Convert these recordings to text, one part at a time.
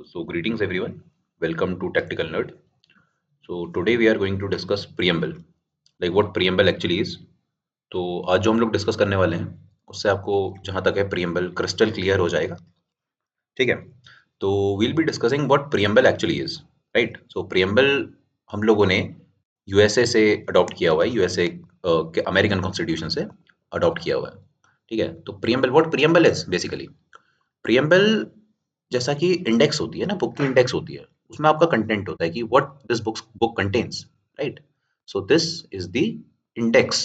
So greetings everyone. Welcome to Tactical Nerd. So today we are going to discuss preamble, like what preamble actually is. तो आज जो हम लोग discuss करने वाले हैं उससे आपको जहाँ तक है preamble क्रिस्टल क्लियर हो जाएगा. ठीक है. तो we'll be discussing what preamble actually is, right? So preamble हम लोगों ने यूएसए से अडॉप्ट किया हुआ है, यूएसए के अमेरिकन कॉन्स्टिट्यूशन से अडॉप्ट किया हुआ है. ठीक है. तो preamble, what preamble is basically? Preamble जैसा कि इंडेक्स होती है ना, बुक की इंडेक्स होती है, उसमें आपका कंटेंट होता है कि what this book contains, right? So this is the index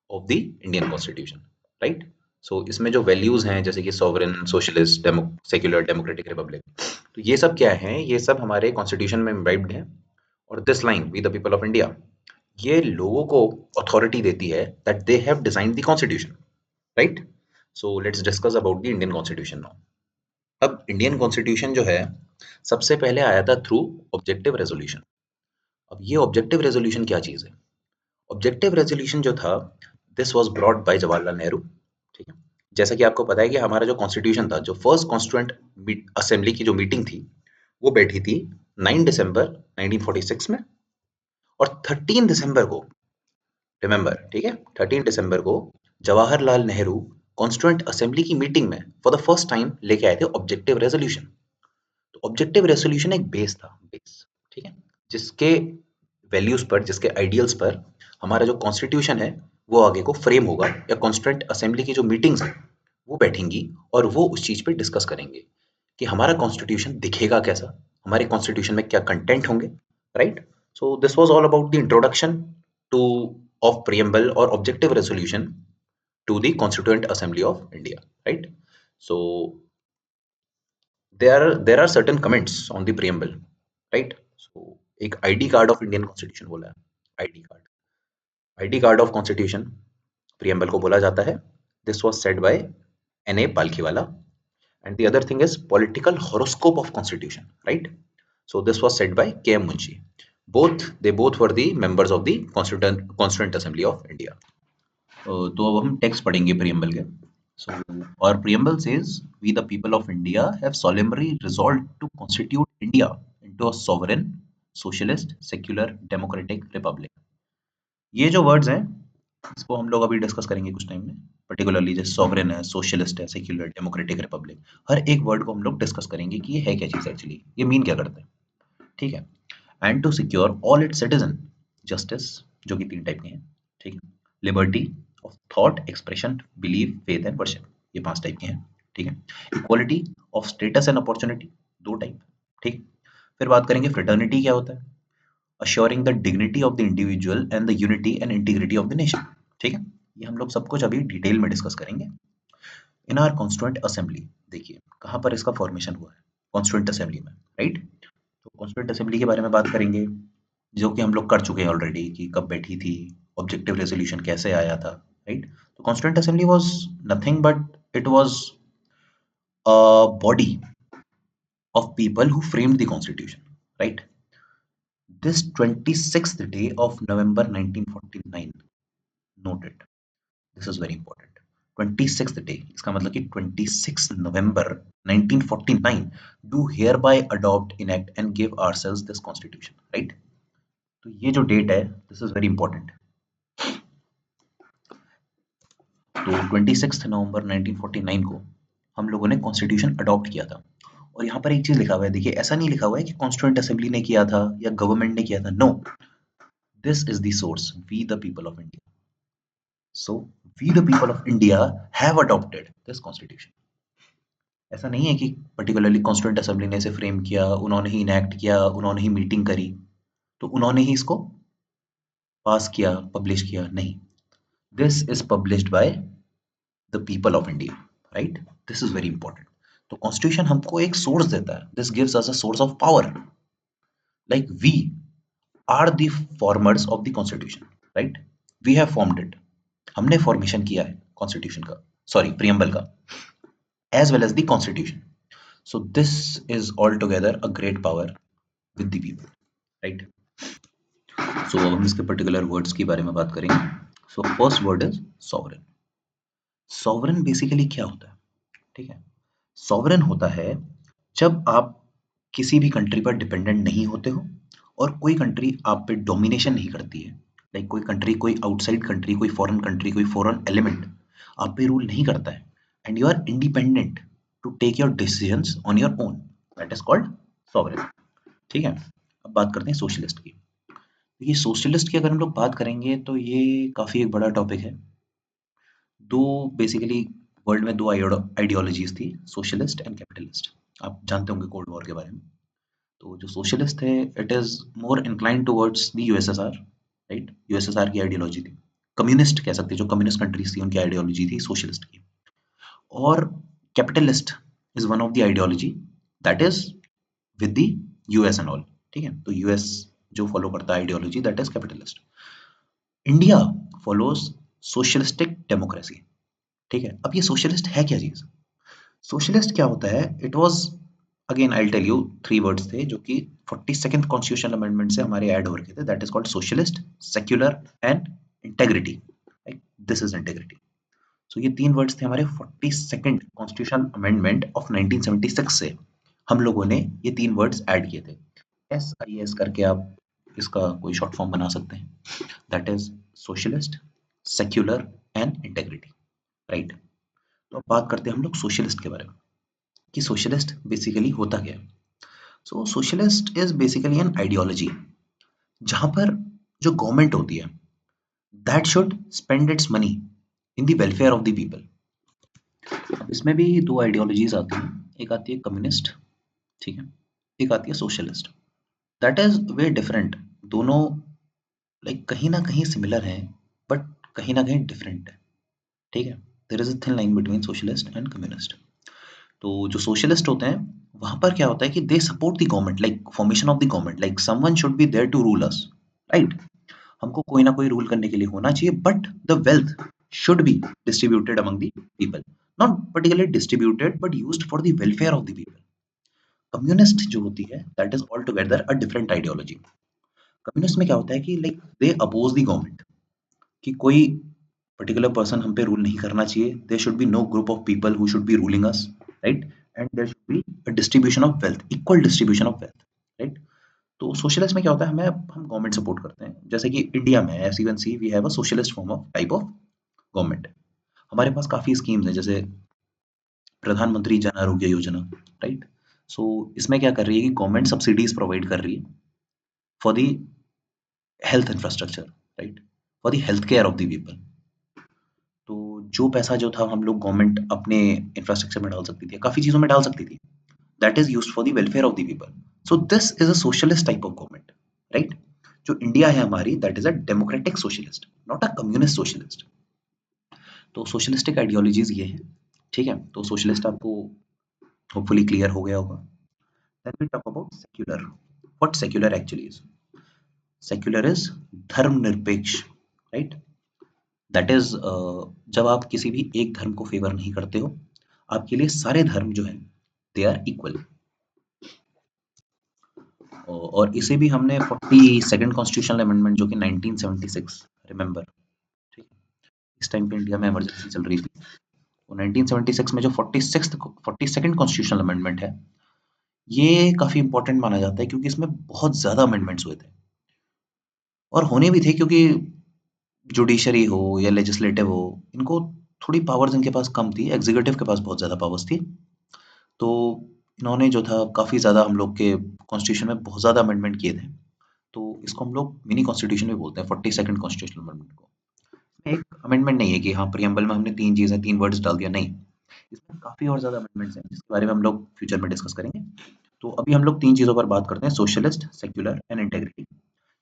of the Indian constitution, right? So इसमें जो वैल्यूज हैं जैसे कि sovereign, socialist, secular, democratic, republic, तो ये सब क्या है? ये सब हमारे कॉन्स्टिट्यूशन में इम्बाइब्ड है. और this line, we the people of India, ये लोगों को अथॉरिटी देती है that they have design the constitution, right? So let's discuss about the Indian constitution now. अब इंडियन कॉन्स्टिट्यूशन जो है सबसे पहले आया था थ्रू ऑब्जेक्टिव रेजोल्यूशन. अब ये ऑब्जेक्टिव रेजोल्यूशन क्या चीज है? ऑब्जेक्टिव रेजोल्यूशन जो था, this was brought by Jawaharlal Nehru. ठीक है. जैसा कि आपको पता है कि हमारा जो कॉन्स्टिट्यूशन था, जो फर्स्ट कॉन्स्टिट्यूएंट असेंबली की जो मीटिंग थी, वो बैठी थी 9 दिसंबर 1946 में. और 13 दिसंबर को, रिमेंबर, ठीक है, 13 दिसंबर को जवाहरलाल नेहरू कॉन्स्टिट्यूएंट असेंबली की मीटिंग में फॉर द फर्स्ट टाइम लेके आए थे ऑब्जेक्टिव रेजोल्यूशन. तो ऑब्जेक्टिव रेजोल्यूशन एक बेस था, बेस, ठीक है, जिसके वैल्यूज पर, जिसके आइडियल्स पर हमारा जो कॉन्स्टिट्यूशन है वो आगे को फ्रेम होगा, या कॉन्स्टिट्यूएंट असेंबली की जो मीटिंग्स है वो बैठेंगी और वो उस चीज पे डिस्कस करेंगे कि हमारा कॉन्स्टिट्यूशन दिखेगा कैसा, हमारे कॉन्स्टिट्यूशन में क्या कंटेंट होंगे, right? So this was all about the introduction to of preamble और objective resolution to the Constituent Assembly of India, right? So there are certain comments on the preamble, right? So एक ID card of Indian Constitution बोला है, ID card of Constitution preamble को बोला जाता है. This was said by N.A. Palkhiwala. And the other thing is political horoscope of Constitution, right? So this was said by K.M. Munshi. They both were the members of the Constituent Assembly of India. तो अब हम text पढ़ेंगे preamble के. So our preamble says, we the people of India have solemnly resolved to constitute India into a sovereign, socialist, secular, democratic republic. ये जो words हैं इसको हम लोग अभी डिस्कस करेंगे कुछ टाइम में, पर्टिकुलरली जैसे सॉवरेन है, सोशलिस्ट है, सेक्युलर, डेमोक्रेटिक, रिपब्लिक, हर एक वर्ड को हम लोग डिस्कस करेंगे कि ये है क्या चीज एक्चुअली, ये मीन क्या करते हैं, ठीक है. And to secure all its citizen, justice, जो कि 3 टाइप के हैं, ठीक है, liberty of thought, expression, belief, faith and worship, ये 5 टाइप के हैं, ठीक है. Equality of status and opportunity, 2 type, ठीक. फिर बात करेंगे फ्रेटर्निटी क्या होता है, assuring the dignity of the individual and the unity and integrity of the nation, ठीक है. ये हम लोग सब कुछ अभी डिटेल में डिस्कस करेंगे. इन आवर कॉन्स्टिट्यूएंट असेंबली, देखिए कहाँ पर इसका फॉर्मेशन हुआ है, कॉन्स्टिट्यूएंट असेंबली में, राइट? तो कॉन्स्टिट्यूएंट असेंबली के बारे में बात करेंगे, जो कि हम लोग कर चुके हैं ऑलरेडी, कि कब बैठी थी, ऑब्जेक्टिव रेजोल्यूशन कैसे आया था, राइट? तो constituent assembly was nothing but it was a body of people who framed the constitution, right? This 26th day of November 1949, note it, this is very important. 26th day, इसका मतलब कि 26 November 1949 do hereby adopt, enact and give ourselves this constitution, right? तो ये जो date है, this is very important. तो 26 नवंबर 1949 को हम लोगों ने कॉन्स्टिट्यूशन अडॉप्ट किया था. और यहाँ पर एक चीज लिखा हुआ है, देखिए ऐसा नहीं लिखा हुआ है कि कॉन्स्टिट्यूएंट असेंबली ने किया था या गवर्नमेंट ने किया था, no, this is the source, we the people of India. So we the people of India have adopted this constitution. ऐसा नहीं है कि पर्टिकुलरली कॉन्स्टिट्यूएंट असेंबली ने इसे फ्रेम किया, उन्होंने ही इनैक्ट किया, उन्होंने ही मीटिंग करी, तो उन्होंने ही इसको पास किया, पब्लिश किया, नहीं. This is published by the people of India, right? This is very important. तो कॉन्स्टिट्यूशन हमको एक सोर्स देता है, this gives us a source of power, like we are the formers of the constitution, right? We have formed it, हमने formation किया है constitution का, sorry preamble का, as well as the constitution. So this is all together a great power with the people, right? सो अब हम इसके particular words के बारे में बात करेंगे. So first word is sovereign. Sovereign basically क्या होता है, ठीक है? सॉवरेन होता है जब आप किसी भी कंट्री पर डिपेंडेंट नहीं होते हो और कोई कंट्री आप पे डोमिनेशन नहीं करती है। लाइक कोई कंट्री, कोई आउटसाइड कंट्री, कोई फॉरेन एलिमेंट आप पे रूल नहीं करता है। And you are independent to take your decisions on your own, that is called sovereign. ठीक है, अब बात करते हैं सोशलिस्ट की। ये सोशलिस्ट की अगर हम लोग बात करेंगे तो ये काफ़ी एक बड़ा टॉपिक है। दो बेसिकली वर्ल्ड में दो आइडियोलॉजीज थी, सोशलिस्ट एंड कैपिटलिस्ट। आप जानते होंगे कोल्ड वॉर के बारे में। तो जो सोशलिस्ट थे, it is more inclined towards the USSR, right. USSR की आइडियोलॉजी थी। कम्युनिस्ट कह सकते हैं, जो कम्युनिस्ट कंट्रीज थी उनकी आइडियोलॉजी थी सोशलिस्ट की। और capitalist is one of the ideology that is with the US and all. ठीक है, तो यूएस जो फॉलो करता है ideology that is capitalist. India follows socialistic democracy. ठीक है, अब ये सोशलिस्ट है क्या चीज? सोशलिस्ट क्या होता है? It was, again I tell you, three words थे जो कि 42nd कॉन्स्टिट्यूशनल अमेंडमेंट से हमारे ऐड हो रखे थे, that is called socialist, secular and integrity. This is integrity. So ये तीन वर्ड्स थे हमारे 42nd कॉन्स्टिट्यूशनल अमेंडमेंट ऑफ 1976 से। हम लोगों ने ये तीन वर्ड्स ऐड किए थे। SIS करके आप इसका कोई शॉर्ट फॉर्म बना सकते हैं, that is socialist, secular and integrity, right. तो अब बात करते हैं हम लोग सोशलिस्ट के बारे में कि सोशलिस्ट बेसिकली होता क्या है। So socialist is basically an ideology जहां पर जो गवर्नमेंट होती है that should spend its money in the welfare of the people. अब इसमें भी दो आइडियोलॉजीज आती हैं, एक आती है कम्युनिस्ट, ठीक है, एक आती है socialist. That is way different. दोनों लाइक कहीं ना कहीं सिमिलर हैं बट कहीं ना कहीं डिफरेंट है। ठीक है, there is a thin line between socialist and communist. तो जो सोशलिस्ट होते हैं वहां पर क्या होता है कि they support the government, like formation of the government, like someone should be there to rule us, right. हमको कोई ना कोई रूल करने के लिए होना चाहिए, but the wealth should be distributed among the people, not particularly distributed but used for the welfare of the people. Communist जो होती है that is all together a different ideology. Communist में क्या होता है कि like they oppose the government, कि कोई पर्टिकुलर पर्सन हम पे रूल नहीं करना चाहिए, there should be no group of people who should be ruling us, right. And there should be a distribution of wealth, equal distribution of wealth, right. तो socialist में क्या होता है, हमें हम गवर्नमेंट सपोर्ट करते हैं, जैसे कि इंडिया में as you can see we have a socialist form of type of government. हमारे पास काफी स्कीम्स हैं, जैसे प्रधानमंत्री जन आरोग्य योजना, राइट। सो इसमें क्या कर रही है कि गवर्नमेंट सब्सिडीज प्रोवाइड कर रही है for the health infrastructure, right, for the health care of the people. तो जो पैसा जो था हम लोग गवर्नमेंट अपने इंफ्रास्ट्रक्चर में डाल सकती थी, काफ़ी चीज़ों में डाल सकती थी, that is used for the welfare of the people. So this is a socialist type of government, right. जो इंडिया है हमारी that is a democratic socialist, not a communist socialist. तो सोशलिस्टिक आइडियोलॉजीज़ ये हैं, ठीक है। तो सोशलिस्ट आपको होपफुली क्लियर हो गया होगा। Then we talk about secular. What secular actually is? Secular is धर्मनिरपेक्ष, राइट। दैट इज जब आप किसी भी एक धर्म को फेवर नहीं करते हो, आपके लिए सारे धर्म जो हैं दे आर इक्वल। और इसे भी हमने 42nd कॉन्स्टिट्यूशनल अमेंडमेंट जो कि 1976, रिमेंबर, ठीक है, इस टाइम पे इंडिया में इमरजेंसी चल रही थी, तो 1976 में जो 42nd कॉन्स्टिट्यूशनल अमेंडमेंट है, ये काफी इंपॉर्टेंट माना जाता है क्योंकि इसमें बहुत ज्यादा अमेंडमेंट्स हुए थे और होने भी थे, क्योंकि जुडिशरी हो या लेजिस्लेटिव हो, इनको थोड़ी पावर्स इनके पास कम थी, एग्जीक्यूटिव के पास बहुत ज़्यादा पावर्स थी। तो इन्होंने जो था काफ़ी ज़्यादा हम लोग के कॉन्स्टिट्यूशन में बहुत ज़्यादा अमेंडमेंट किए थे। तो इसको हम लोग मिनी कॉन्स्टिट्यूशन भी बोलते हैं, 42nd कॉन्स्टिट्यूशनल अमेंडमेंट को। एक अमेंडमेंट नहीं है कि हाँ प्रियम्बल में हमने तीन चीज़ें, तीन वर्ड्स डाल दिया, नहीं। इसमें काफ़ी और ज़्यादा अमेंडमेंट्स हैं जिसके बारे में हम लोग फ्यूचर में डिस्कस करेंगे। तो अभी हम लोग तीन चीज़ों पर बात करते हैं, सोशलिस्ट, सेक्युलर एंड इंटेग्रिटी।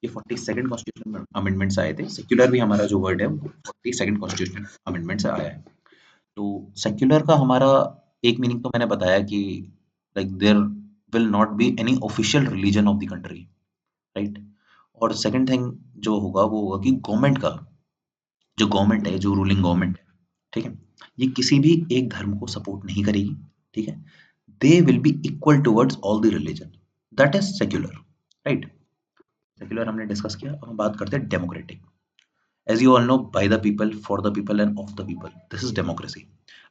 ये 42nd कॉन्स्टिट्यूशन अमेंडमेंट्स आए थे। सेक्युलर भी हमारा जो वर्ड है वो 42nd कॉन्स्टिट्यूशन अमेंडमेंट से आया है। तो सेक्युलर का हमारा एक मीनिंग तो मैंने बताया कि like there will not be any official religion of the country, right. और सेकंड थिंग जो होगा वो होगा कि गवर्नमेंट का, जो गवर्नमेंट है, जो रूलिंग गवर्नमेंट है, ठीक है, ये किसी भी एक धर्म को सपोर्ट नहीं करेगी, ठीक है। They will be equal towards all the religion, that is secular, right. Secular हमने डिस्कस किया, अब हम बात करते हैं democratic. As you all know, by the people, for the people, and of the people. This is democracy.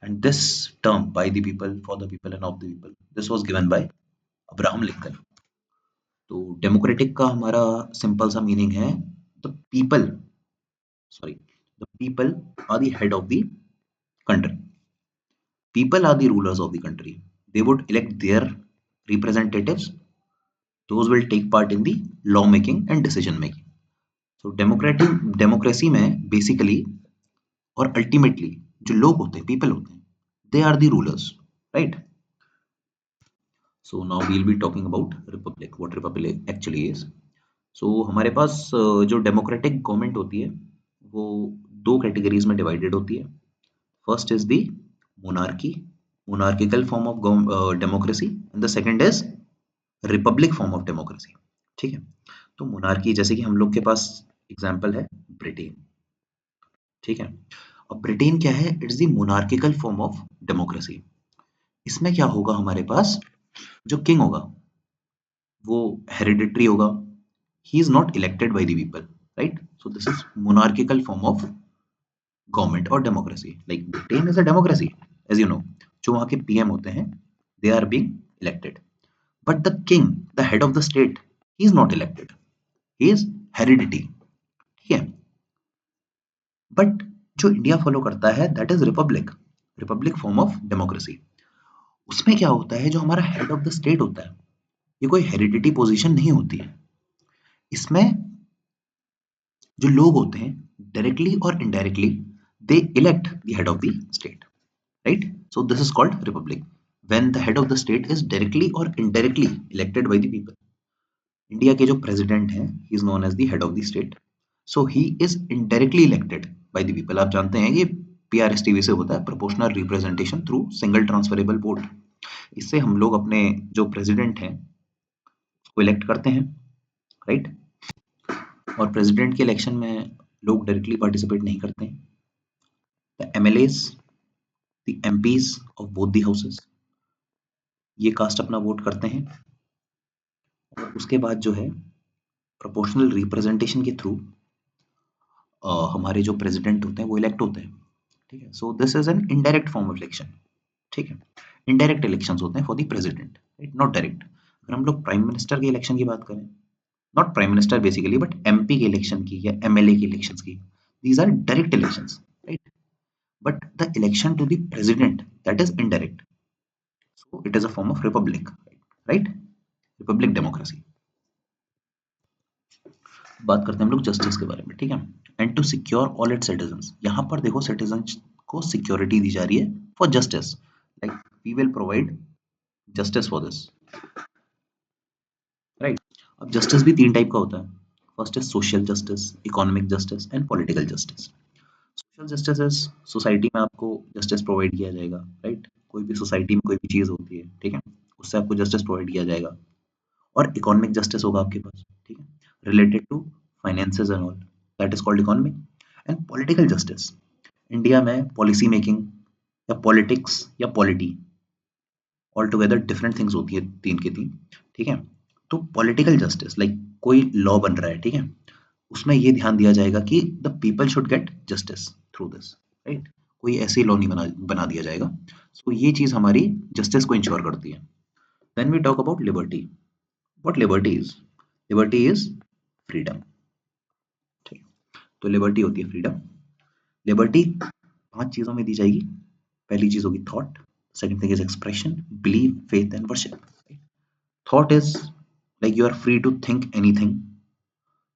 And this term, by the people, for the people, and of the people, this was given by Abraham Lincoln. तो democratic का हमारा simple सा meaning है the people, sorry, the people are the head of the country. People are the rulers of the country. They would elect their representatives. Those will take part in the law making and decision making. So democratic democracy में basically और ultimately जो लोग होते हैं, people होते हैं, they are the rulers, right? So now we'll be talking about republic, what republic actually is. So हमारे पास जो डेमोक्रेटिक गवर्नमेंट होती है वो दो कैटेगरीज में डिवाइडेड होती है. First is the monarchy, monarchical form of democracy, and the second is Republic form of democracy. ठीक है, तो मोनार्की जैसे कि हम लोग के पास एग्जांपल है ब्रिटेन. ठीक है, अब ब्रिटेन क्या है? It's the monarchical form of democracy. इसमें क्या होगा? हमारे पास जो किंग होगा वो हेरिडिटरी होगा. He is not elected by the people, right? So this is monarchical form of government और democracy. Like Britain is a democracy, as you know. जो वहाँ के पीएम होते हैं they are being elected, but the king, the head of the state, he is not elected, he is heredity. ठीक है, but जो India follow करता है that is republic, republic form of democracy. उसमें क्या होता है? जो हमारा हेड ऑफ द स्टेट होता है ये कोई हेरिडिटी पोजीशन नहीं होती है. इसमें जो लोग होते हैं डायरेक्टली और indirectly they elect the head of the state, right? So this is called republic when the head of the state is directly or indirectly elected by the people. India के जो प्रेसिडेंट हैं he is known as the head of the state, so he is indirectly elected by the people. आप जानते हैं ये PRSTV से होता है, proportional representation through single transferable vote. इससे हम लोग अपने जो प्रेसिडेंट हैं उसको इलेक्ट करते हैं, राइट? और प्रेसिडेंट के इलेक्शन में लोग डायरेक्टली पार्टिसिपेट नहीं करते हैं. The MLAs, the MPs of both the houses ये कास्ट अपना वोट करते हैं. और उसके बाद जो है प्रोपोर्शनल रिप्रेजेंटेशन के थ्रू हमारे जो प्रेसिडेंट होते हैं वो इलेक्ट होते हैं. ठीक है, सो this is an indirect form of election. ठीक है, इनडायरेक्ट इलेक्शंस होते हैं for the president, right? Not direct. अगर हम लोग प्राइम मिनिस्टर के इलेक्शन की बात करें, not prime minister basically but MP के इलेक्शन की या MLA के इलेक्शंस की, these are direct elections, right? But the election to the president that is indirect, so it is a form of republic, right? Republic democracy. बात करते हैं हम लोग जस्टिस के बारे में. ठीक है, and to secure all its citizens. यहाँ पर देखो सिटीजंस को सिक्योरिटी दी जा रही है for justice, like we will provide justice for this, right? अब जस्टिस भी तीन टाइप का होता है. First is social justice, economic justice and political justice. Social justice is society में आपको जस्टिस प्रोवाइड किया जाएगा, राइट? कोई भी सोसाइटी में कोई भी चीज होती है, ठीक है, उससे आपको जस्टिस प्रोवाइड किया जाएगा. और इकोनॉमिक जस्टिस होगा आपके पास, ठीक है, related to finances and all, that is called economic. And political justice, India में पॉलिसी मेकिंग या पॉलिटिक्स या polity all together different things होती है, तीन की तीन. ठीक है, तो पॉलिटिकल जस्टिस लाइक कोई लॉ बन रहा है, ठीक है, उसमें ये ध्यान दिया जाएगा कि the people should get justice through this, right? कोई ऐसी लॉ नहीं बना दिया जाएगा. सो ये चीज हमारी जस्टिस को इंश्योर करती है. Then we talk about liberty. What liberty is? Liberty is freedom. ठीक, तो लिबर्टी होती है फ्रीडम. लिबर्टी 5 चीजों में दी जाएगी. पहली चीज होगी thought, second thing is expression, believe, faith and worship. Thought is like you are free to think anything.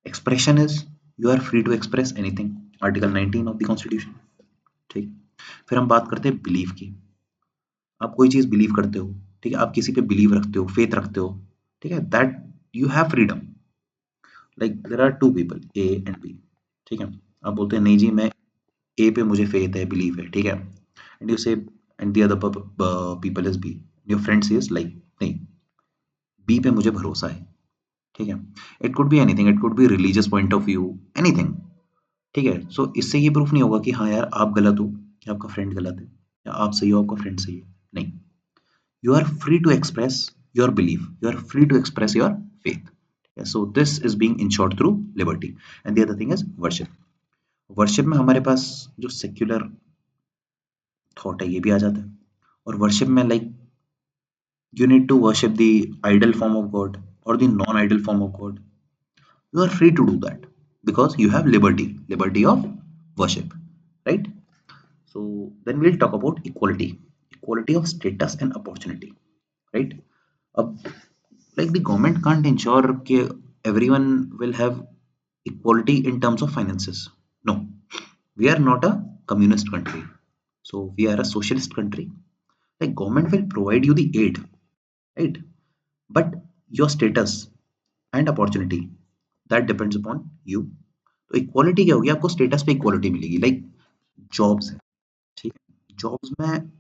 Expression is you are free to express anything, article 19 of the constitution. ठीक, फिर हम बात करते हैं बिलीव की. आप कोई चीज बिलीव करते हो, ठीक है, आप किसी पे बिलीव रखते हो, फेथ रखते हो, ठीक है, that you have freedom. Like there are two people A and B. ठीक है, आप बोलते हैं नहीं जी मैं ए पे मुझे फेथ है, बिलीव है, ठीक है, and you say and the other people is B. Your friend says like नहीं, बी पे मुझे भरोसा है. ठीक है, it could be anything, it could be religious point of view, anything. ठीक है, सो इससे ये प्रूफ नहीं होगा कि हाँ यार आप गलत हो या आपका फ्रेंड गलत है, या आप सही हो आपका फ्रेंड सही है. नहीं, you are free to express your belief, you are free to express your faith. Yeah, so this is being ensured through liberty. And the other thing is worship. Worship में हमारे पास जो सेक्युलर थॉट है ये भी आ जाता है. और worship में like you need to worship the idol form of God or the non-idol form of God. You are free to do that because you have liberty of worship, right? So then we'll talk about equality of status and opportunity, right? अब like the government can't ensure that everyone will have equality in terms of finances. No, we are not a communist country, so we are a socialist country. Like government will provide you the aid, right? But your status and opportunity, that depends upon you. तो equality क्या होगी, आपको status पे equality मिलेगी, like jobs है, ठीक है, jobs में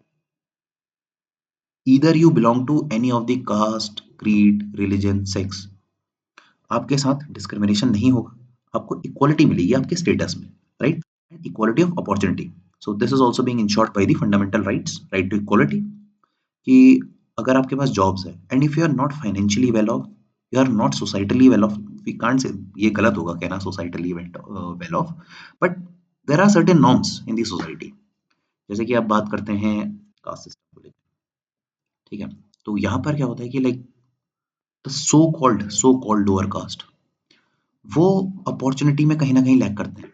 either you belong to any of the caste, creed, religion, sex, आपके साथ डिस्क्रिमिनेशन नहीं होगा, आपको इक्वालिटी मिलेगी आपके स्टेटस में, right? And equality of opportunity, so this is also being ensured by the fundamental rights, right to equality, कि अगर आपके पास जॉब्स है and if you are not financially well off, you are not socially well off, we can't say, ये गलत होगा कहना socially well off, but there are certain norms in the society, जैसे कि आप बात करते हैं कास्ट सिस्टम को लेकर, ठीक है, तो यहाँ पर क्या होता है कि like the so called lower caste, वो अपॉर्चुनिटी में कहीं ना कहीं लैग करते हैं,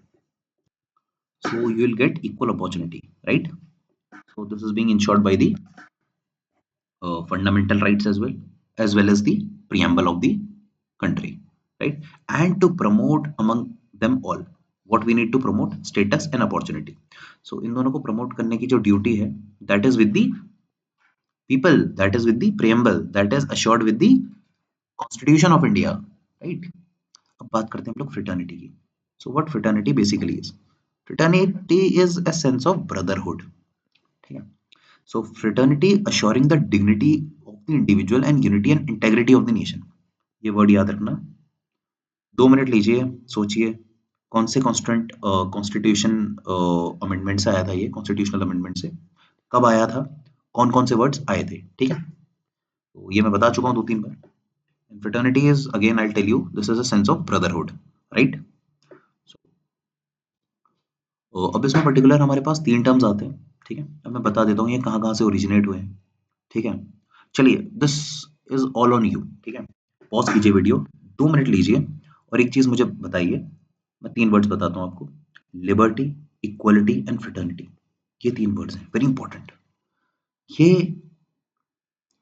so you will get equal opportunity, right? So this is being ensured by the fundamental rights as well as the preamble of the country, right? And to promote among them all, what we need to promote, status and opportunity. So इन दोनों को promote करने की जो duty है, that is with the people, that is with the preamble, that is assured with the constitution of India, right? अब बात करते हैं हम लोग fraternity की. So what fraternity basically is? Fraternity is a sense of brotherhood, ठीक है? So fraternity assuring the dignity of the individual and unity and integrity of the nation. ये वर्ड याद रखना, 2 मिनट लीजिए, सोचिए कौन से कॉन्स्टिट्यूशन अमेंडमेंट से आया था, ये कॉन्स्टिट्यूशनल अमेंडमेंट से कब आया था, कौन कौन से वर्ड्स आए थे, ठीक है? तो ये मैं बता चुका हूँ 2-3 बार. Fraternity is, again I'll tell you, this is a sense of brotherhood, right? अब इसमें पर्टिकुलर हमारे पास 3 टर्म्स आते हैं, ठीक है? अब मैं बता देता हूँ ये कहाँ-कहाँ से ओरिजिनेट हुए हैं, ठीक है? चलिए, this is all on you, ठीक है? पॉज कीजिए वीडियो, 2 मिनट लीजिए और एक चीज मुझे बताइए, मैं 3 वर्ड्स बताता हूँ आपको, लिबर्टी, इक्वलिटी एंड फ्रेटर्निटी, ये 3 वर्ड्स हैं, वेरी इंपॉर्टेंट. ये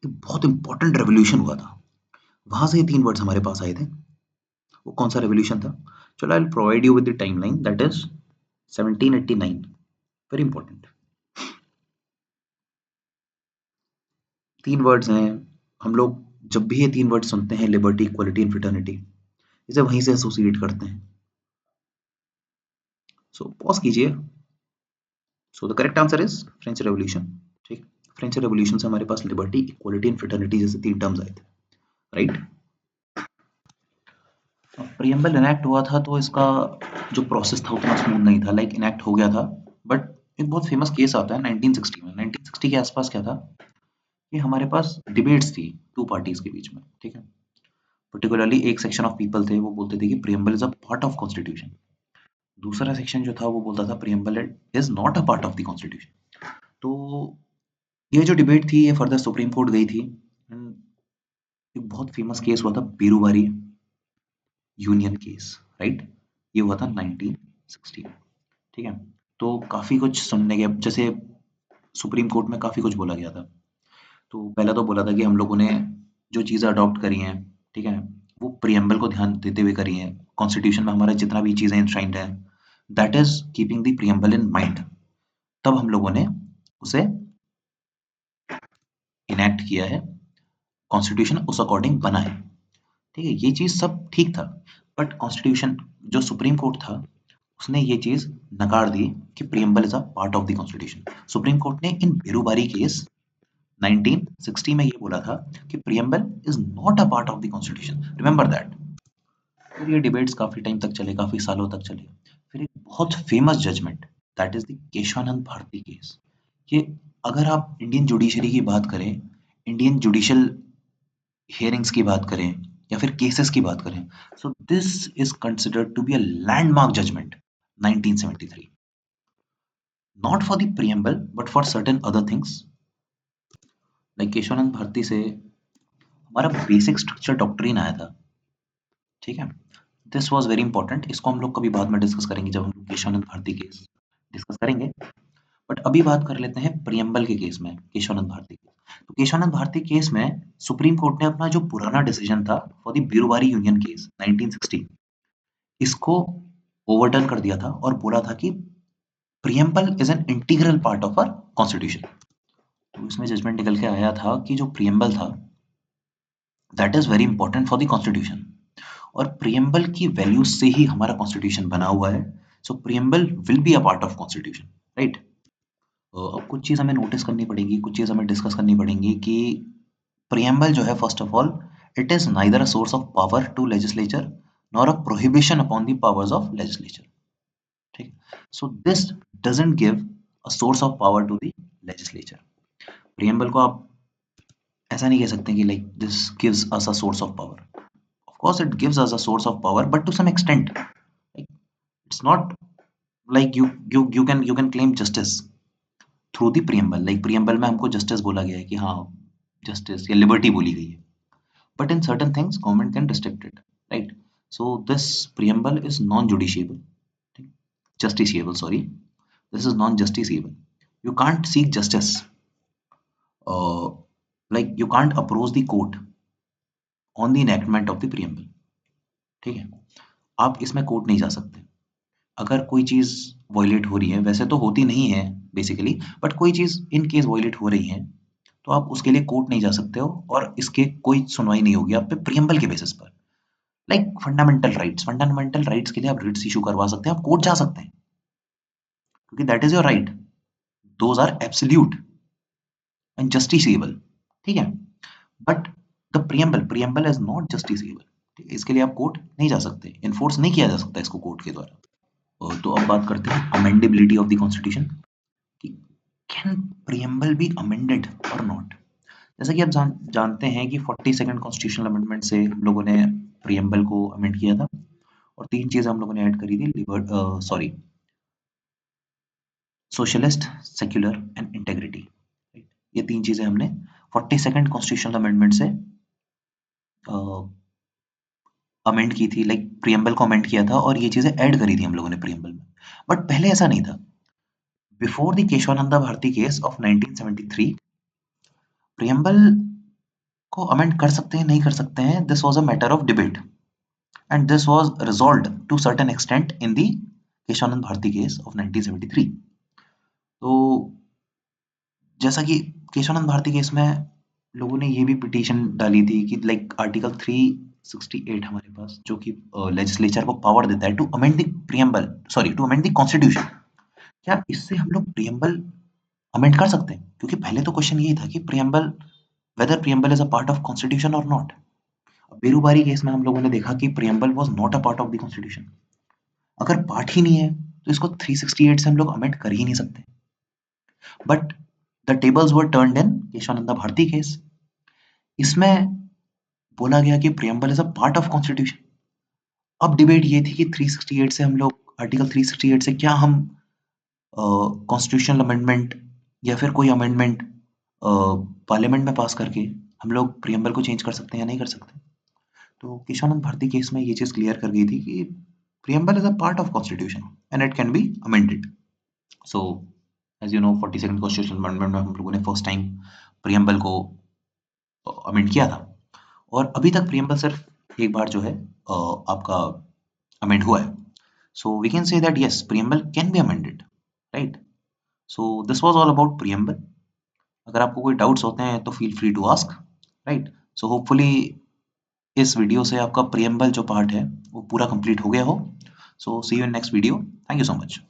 बहुत इंपॉर्टेंट रेवोल्यूशन हुआ था, वहां से ये 3 वर्ड्स हमारे पास आए थे. वो कौन सा रेवोल्यूशन था? चलो, I will provide you with the timeline, that is 1789, very important. 3 words हैं, हम लोग जब भी ये 3 वर्ड सुनते हैं, लिबर्टी, इक्वलिटी एंड फ्रेटर्निटी, इसे वहीं से एसोसिएट करते हैं. सो पॉज कीजिए. So the correct answer is French revolution, ठीक? फ्रेंच रेवोल्यूशन से हमारे पास लिबर्टी, इक्वलिटी एंड फ्रेटर्निटी जैसे 3 टर्म्स आए थे, राइट? प्रियम्बल इनैक्ट हुआ था तो इसका जो प्रोसेस था उतना स्मूथ नहीं था, लाइक इनैक्ट हो गया था, बट एक बहुत फेमस केस आता है 1960 में. 1960 के आसपास क्या था कि हमारे पास डिबेट्स थी 2 पार्टीज के बीच में, ठीक है? पर्टिकुलरली एक सेक्शन ऑफ पीपल थे, वो बोलते थे कि preamble is a part of constitution. दूसरा सेक्शन जो था वो बोलता था preamble is not a part of the constitution. तो ये जो डिबेट थी ये फर्दर सुप्रीम कोर्ट गई थी, एंड एक बहुत फेमस केस हुआ था बीरूबारी यूनियन केस, राइट? ये हुआ था 1960, ठीक है? तो काफी कुछ सुनने के, जैसे सुप्रीम कोर्ट में काफी कुछ बोला गया था. तो पहला तो बोला था कि हम लोगों ने जो चीजें अडॉप्ट करी हैं, ठीक है, वो प्रियम्बल को ध्यान देते हुए करी हैं. कॉन्स्टिट्यूशन में हमारा जितना भी चीजें इंश्राइंड है, that is keeping the preamble in mind. तब हम लोगों ने उसे इनैक्ट किया है, कॉन्स्टिट्यूशन उस अकॉर्डिंग बना है, ठीक है? ये चीज सब ठीक था, बट कॉन्स्टिट्यूशन जो सुप्रीम कोर्ट था उसने ये चीज नकार दी कि preamble is a part of the constitution. Supreme court ने इन बेरुबारी केस 1960 में ये बोला था कि preamble is not a part of the constitution, remember that. फिर ये डिबेट्स काफी टाइम तक चले, काफी सालों तक चले. फिर एक बहुत famous judgment, that is the Kesavananda Bharati case. ये, अगर आप इंडियन जुडिशरी की बात करें, इंडियन जुडिशियल हियरिंग्स की बात करें या फिर केसेस की बात करें, so this is considered to be a landmark judgment 1973, not for the preamble but for certain other things. Like Kesavananda Bharati से हमारा बेसिक स्ट्रक्चर डॉक्ट्रिन आया था, ठीक है। दिस वाज वेरी इंपॉर्टेंट, इसको हम लोग कभी बाद में डिस्कस करेंगे जब हम केशवानंद भारती केस डिस्कस करेंगे। बट अभी बात कर लेते हैं प्रियम्बल के केस में, केशवानंद भारती केस। तो केशवानंद भारती केस में सुप्रीम कोर्ट ने अपना जो पुराना डिसीजन था फॉर द बिरुवारी यूनियन केस 1960, इसको ओवरटर्न कर दिया था और बोला था कि preamble is an integral part of our constitution. तो इसमें जजमेंट निकल के आया था कि जो प्रियम्बल था that is very important for the constitution, और प्रियम्बल की वैल्यूज से ही हमारा कॉन्स्टिट्यूशन बना हुआ है। So preamble will be a part of constitution, right. अब कुछ चीज़ हमें नोटिस करनी पड़ेगी, कुछ चीज़ हमें डिस्कस करनी पड़ेंगी कि प्रियम्बल जो है, first of all, it is neither a source of power to legislature nor a prohibition upon the powers of legislature, ठीक। So this doesn't give a source of power to the legislature. Preamble को आप ऐसा नहीं कह सकते कि like this gives us a source of power. Of course it gives us a source of power, but to some extent. It's not like you can claim justice through the preamble, like preamble में हमको justice बोला गया है कि हाँ justice या liberty बोली गई है, but in certain things government can restrict it, right? So this preamble is non-judiciable, justiciable, sorry, this is non-justiciable. You can't seek justice, uh, like you can't approach the court on the enactment of the preamble, ठीक है। आप इसमें court नहीं जा सकते अगर कोई चीज़ violet हो रही है, वैसे तो होती नहीं है बेसिकली, बट कोई चीज़ इन केस वॉयलेट हो रही है तो आप उसके लिए कोर्ट नहीं जा सकते हो और इसके कोई सुनवाई नहीं होगी आप पे प्रियम्बल के बेसिस पर। लाइक फंडामेंटल राइट्स के लिए आप रिट्स इशू करवा सकते हैं, आप कोर्ट जा सकते हैं क्योंकि that is your right, those are absolute and justiciable, ठीक है। But the preamble is not justiciable, इसके लिए आप कोर्ट नहीं जा सकते, इन्फोर्स नहीं किया जा सकता इसको कोर्ट के द्वारा। तो अब बात करते हैं अमेंडेबिलिटी ऑफ द कॉन्स्टिट्यूशन, कि कैन प्रियम्बल बी अमेंडेड और नॉट। जैसा कि आप जानते हैं कि 42nd कॉन्स्टिट्यूशनल अमेंडमेंट से हम लोगों ने प्रियम्बल को अमेंड किया था और तीन चीजें हम लोगों ने ऐड करी थी, सोशलिस्ट, सेक्युलर एंड इंटेग्रिटी। ये तीन चीजें हमने 42nd कॉन्स्टिट्यूशनल अमेंडमेंट से अमेंड की थी, लाइक प्रियम्बल को अमेंड किया था और ये चीजें ऐड करी थी हम लोगों ने प्रियम्बल में। बट पहले ऐसा नहीं था। Before the Kesavananda Bharati case of 1973, preamble को अमेंड कर सकते हैं नहीं कर सकते हैं, this was a matter of debate and this was resolved to certain extent in the Kesavananda Bharati case of 1973। तो जैसा कि केशवानंद भारती केस में लोगों ने ये भी पिटीशन डाली थी कि लाइक आर्टिकल 368 हमारे पास जो कि लेजिस्लेचर को पावर देता है to amend the preamble, sorry to amend the constitution, क्या इससे हम लोग प्रियम्बल अमेंड कर सकते हैं? क्योंकि पहले तो क्वेश्चन यही था कि preamble, whether preamble is a part of constitution और नॉट। बेरुबारी केस में हम लोगों ने देखा कि preamble was not a part of the constitution. अगर पार्ट ही नहीं है तो इसको 368 से हम लोग अमेंड कर ही नहीं सकते। But the tables were turned in Kesavananda Bharati case. इसमें बोला गया कि preamble is a part of constitution. अब डिबेट ये थी कि 368 से हम लोग, आर्टिकल 368 से क्या हम कॉन्स्टिट्यूशनल अमेंडमेंट या फिर कोई अमेंडमेंट पार्लियामेंट में पास करके हम लोग प्रियम्बल को चेंज कर सकते हैं या नहीं कर सकते। तो केशवानंद भारती केस में ये चीज क्लियर कर गई थी कि preamble is a part of constitution and it can be amended. So as you know 42nd constitutional amendment में हम लोगों ने फर्स्ट टाइम प्रियम्बल को अमेंड किया था और अभी तक प्रियम्बल सिर्फ एक बार जो है आपका अमेंड हुआ है। So we can say that yes preamble can be amended, right. So this was all about preamble. अगर आपको कोई डाउट्स होते हैं तो feel free to ask, right. So hopefully इस वीडियो से आपका प्रियम्बल जो पार्ट है वो पूरा कंप्लीट हो गया हो। So see you in next video, thank you so much.